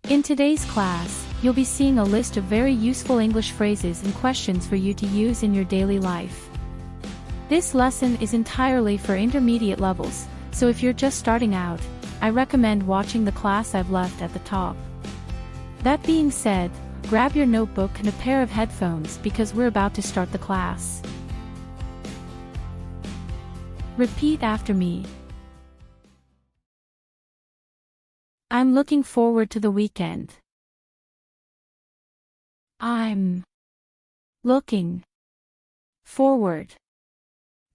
In today's class, you'll be seeing a list of very useful English phrases and questions for you to use in your daily life. This lesson is entirely for intermediate levels, so if you're just starting out, I recommend watching the class I've left at the top. That being said, grab your notebook and a pair of headphones because we're about to start the class. Repeat after me. I'm looking forward to the weekend. I'm looking forward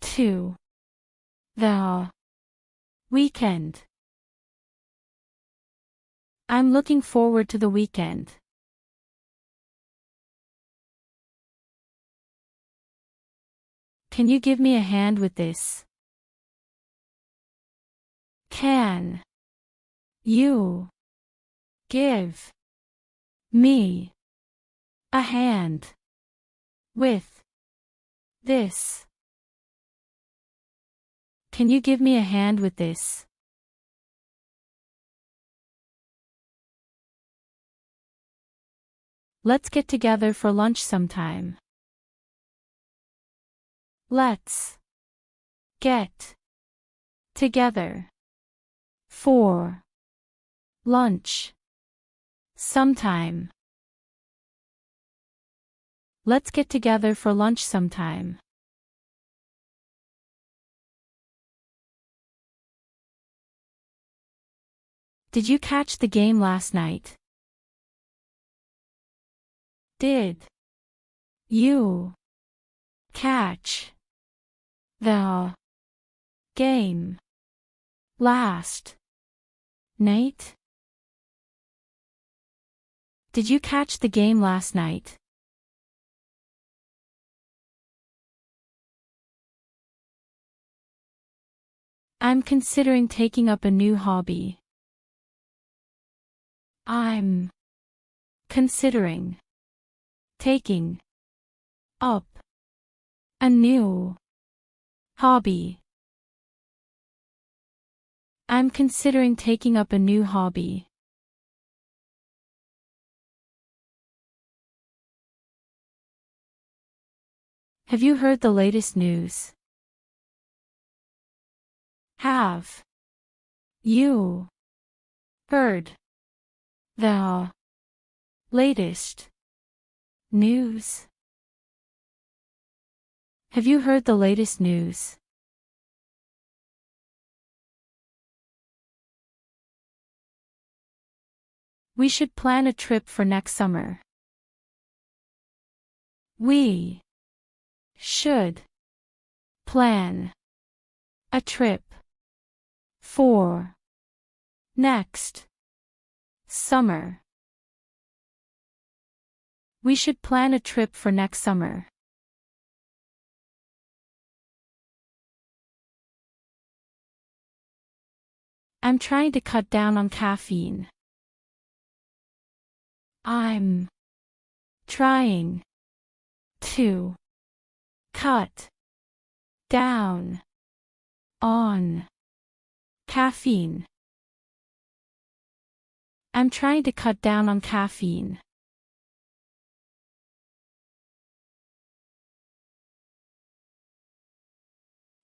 to the weekend. I'm looking forward to the weekend. Can you give me a hand with this? Can you give me a hand with this? Can you give me a hand with this? Let's get together for lunch sometime. Let's get together for lunch sometime. Let's get together for lunch sometime. Did you catch the game last night? Did you catch the game last night? Did you catch the game last night? I'm considering taking up a new hobby. I'm considering taking up a new hobby. I'm considering taking up a new hobby. Have you heard the latest news? Have you heard the latest news? Have you heard the latest news? We should plan a trip for next summer. We should plan a trip for next summer. We should plan a trip for next summer. I'm trying to cut down on caffeine. I'm trying to cut down on caffeine. I'm trying to cut down on caffeine.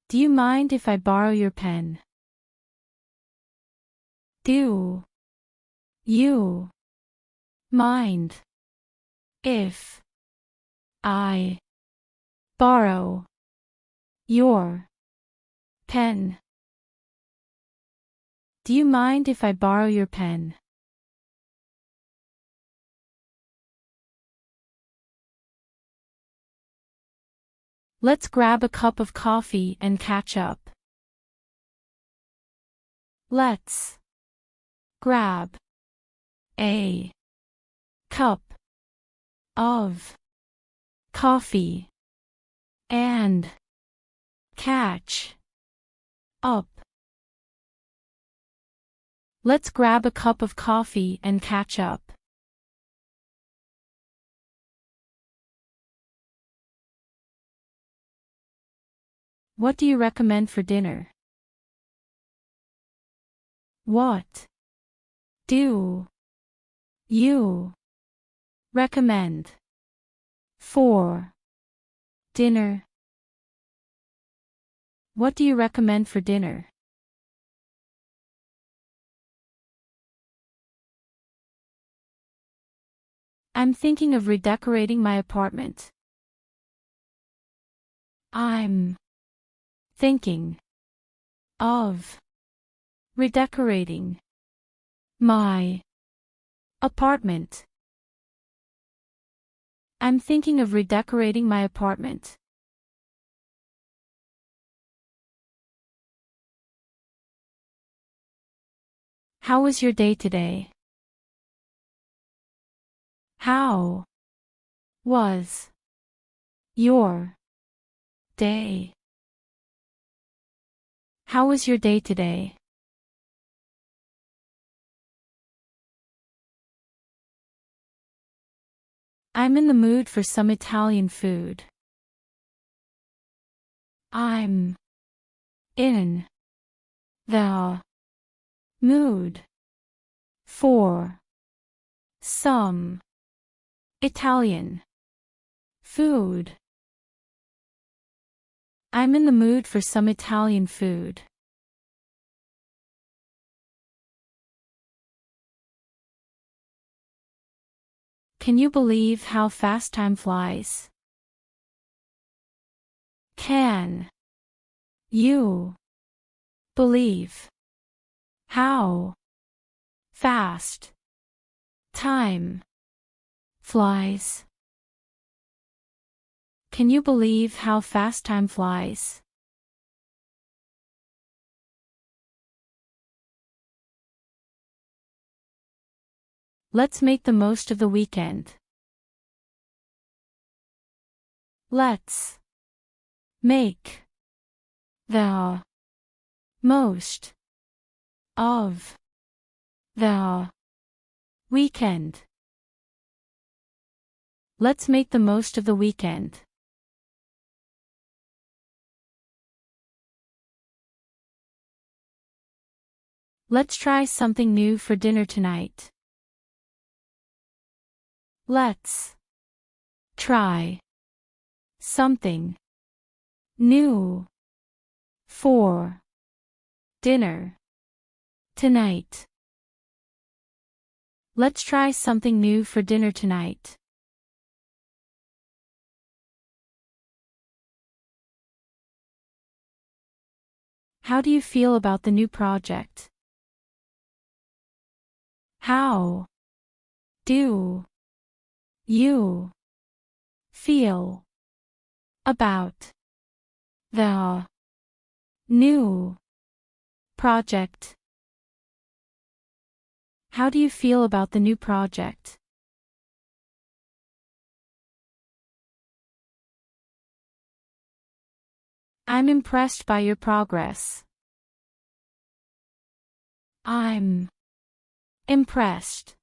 Do you mind if I borrow your pen? Do you mind if I borrow your pen? Do you mind if I borrow your pen? Let's grab a cup of coffee and catch up. Let's grab a cup of coffee and catch up. Let's grab a cup of coffee and catch up. What do you recommend for dinner? What do you recommend for dinner? What do you recommend for dinner? I'm thinking of redecorating my apartment. I'm thinking of redecorating my apartment. I'm thinking of redecorating my apartment. How was your day today? How was your day? How was your day today? I'm in the mood for some Italian food. I'm in the mood for some Italian food. I'm in the mood for some Italian food. Can you believe how fast time flies? Can you believe how fast time flies? Can you believe how fast time flies? Let's make the most of the weekend. Let's make the most of the weekend. Let's make the most of the weekend. Let's try something new for dinner tonight. Let's try something new for dinner tonight. Let's try something new for dinner tonight. How do you feel about the new project? How do you feel about the new project? How do you feel about the new project? I'm impressed by your progress. I'm impressed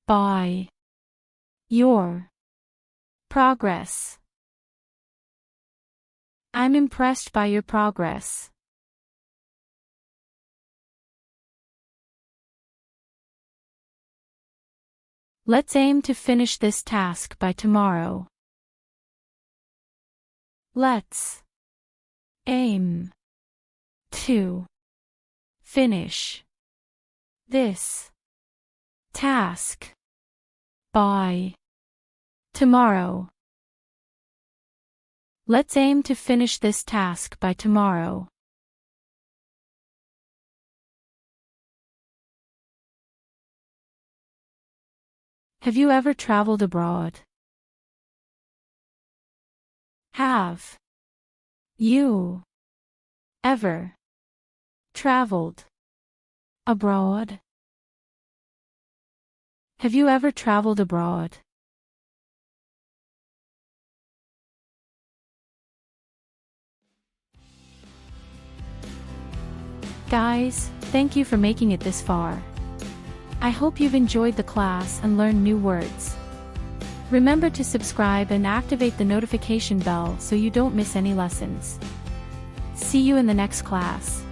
by your progress. I'm impressed by your progress. Let's aim to finish this task by tomorrow. Let's aim to finish this task by tomorrow. Let's aim to finish this task by tomorrow. Have you ever traveled abroad? Have you ever traveled abroad? Have you ever traveled abroad? Guys, thank you for making it this far. I hope you've enjoyed the class and learned new words. Remember to subscribe and activate the notification bell so you don't miss any lessons. See you in the next class.